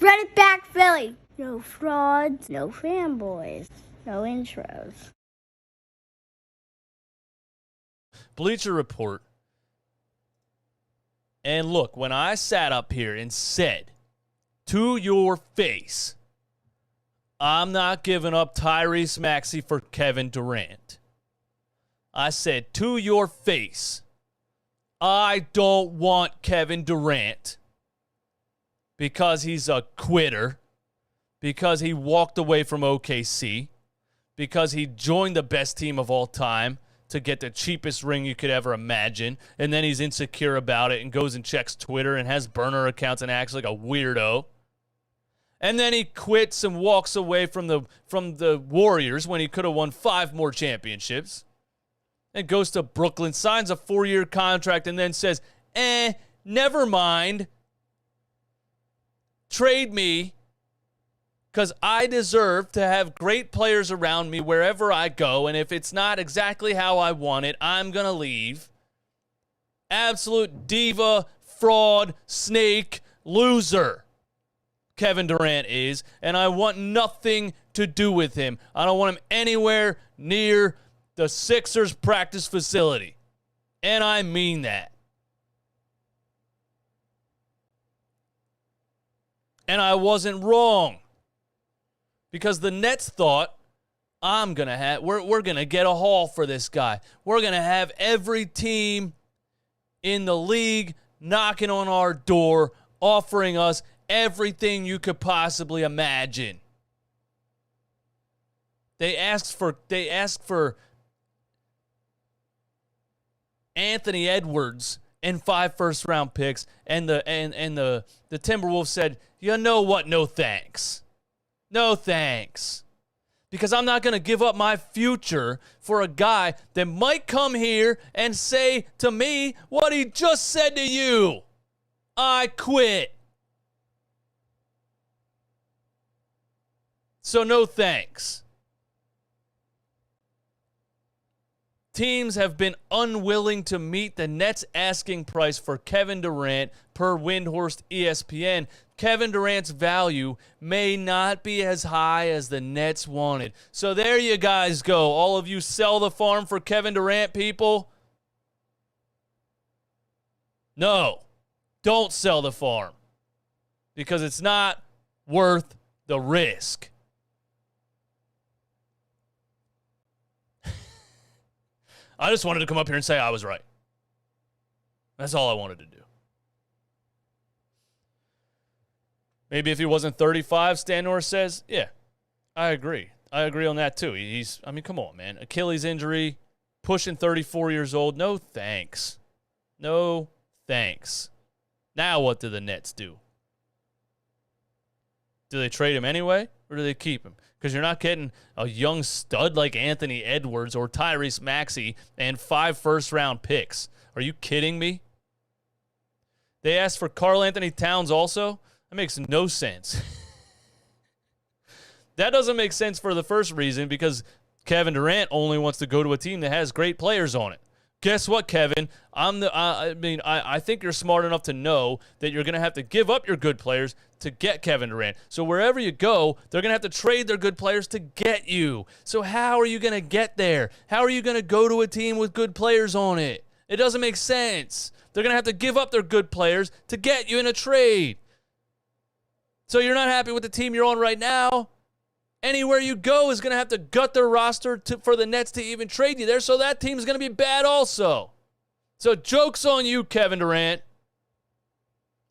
Run it back, Philly. No frauds, no fanboys, no intros. Bleacher Report. And look, when I sat up here and said to your face, I'm not giving up Tyrese Maxey for Kevin Durant. I said to your face, I don't want Kevin Durant because he's a quitter, because he walked away from OKC, because he joined the best team of all time to get the cheapest ring you could ever imagine, and then he's insecure about it and goes and checks Twitter and has burner accounts and acts like a weirdo. And then he quits and walks away from the Warriors when he could have won 5 more championships. And goes to Brooklyn, signs a 4-year contract, and then says, never mind. Trade me because I deserve to have great players around me wherever I go, and if it's not exactly how I want it, I'm going to leave. Absolute diva, fraud, snake, loser. Kevin Durant is, and I want nothing to do with him. I don't want him anywhere near the Sixers practice facility. And I mean that. And I wasn't wrong. Because the Nets thought, we're going to get a haul for this guy. We're going to have every team in the league knocking on our door, offering us everything you could possibly imagine. They asked for Anthony Edwards and 5 first-round picks, and the Timberwolves said, you know what, no thanks. No thanks. Because I'm not going to give up my future for a guy that might come here and say to me what he just said to you. I quit. So no thanks. Teams have been unwilling to meet the Nets' asking price for Kevin Durant per Windhorst ESPN. Kevin Durant's value may not be as high as the Nets wanted. So there you guys go. All of you sell the farm for Kevin Durant people. No, don't sell the farm because it's not worth the risk. I just wanted to come up here and say I was right. That's all I wanted to do. Maybe if he wasn't 35, Stan Norris says, yeah, I agree. I agree on that too. Come on, man. Achilles injury, pushing 34 years old. No thanks. No thanks. Now what do the Nets do? Do they trade him anyway, or do they keep him? Because you're not getting a young stud like Anthony Edwards or Tyrese Maxey and 5 first-round picks. Are you kidding me? They asked for Karl Anthony Towns also? That makes no sense. That doesn't make sense for the first reason because Kevin Durant only wants to go to a team that has great players on it. Guess what, Kevin? I think you're smart enough to know that you're going to have to give up your good players to get Kevin Durant. So wherever you go, they're going to have to trade their good players to get you. So how are you going to get there? How are you going to go to a team with good players on it? It doesn't make sense. They're going to have to give up their good players to get you in a trade. So you're not happy with the team you're on right now? Anywhere you go is going to have to gut their roster for the Nets to even trade you there, so that team's going to be bad also. So joke's on you, Kevin Durant.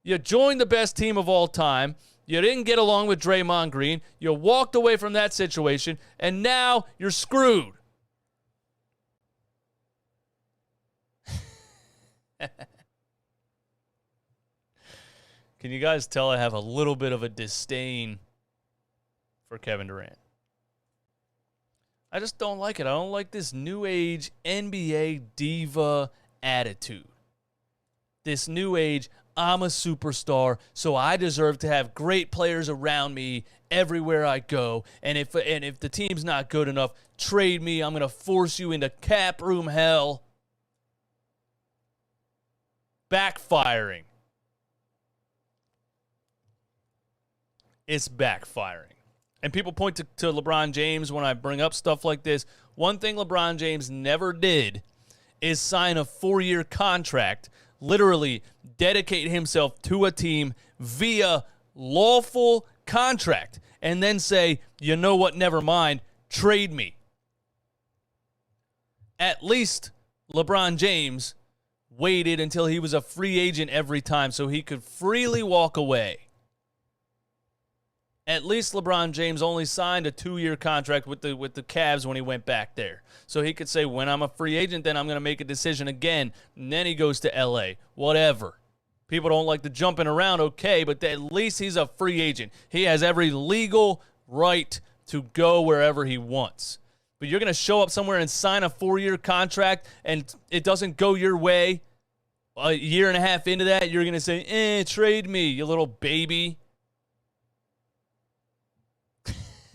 You joined the best team of all time. You didn't get along with Draymond Green. You walked away from that situation, and now you're screwed. Can you guys tell I have a little bit of a disdain for Kevin Durant? I just don't like it. I don't like this new age NBA diva attitude. This new age, I'm a superstar, so I deserve to have great players around me everywhere I go. And if the team's not good enough, trade me. I'm going to force you into cap room hell. Backfiring. it's backfiring. And people point to LeBron James when I bring up stuff like this. One thing LeBron James never did is sign a 4-year contract, literally dedicate himself to a team via lawful contract, and then say, you know what, never mind, trade me. At least LeBron James waited until he was a free agent every time so he could freely walk away. At least LeBron James only signed a 2-year contract with the Cavs when he went back there. So he could say, when I'm a free agent, then I'm going to make a decision again. And then he goes to L.A. Whatever. People don't like the jumping around, okay, but at least he's a free agent. He has every legal right to go wherever he wants. But you're going to show up somewhere and sign a 4-year contract, and it doesn't go your way. A year and a half into that, you're going to say, trade me, you little baby.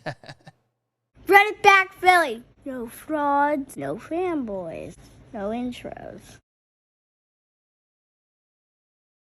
Run it back, Philly. No frauds, no fanboys, no intros.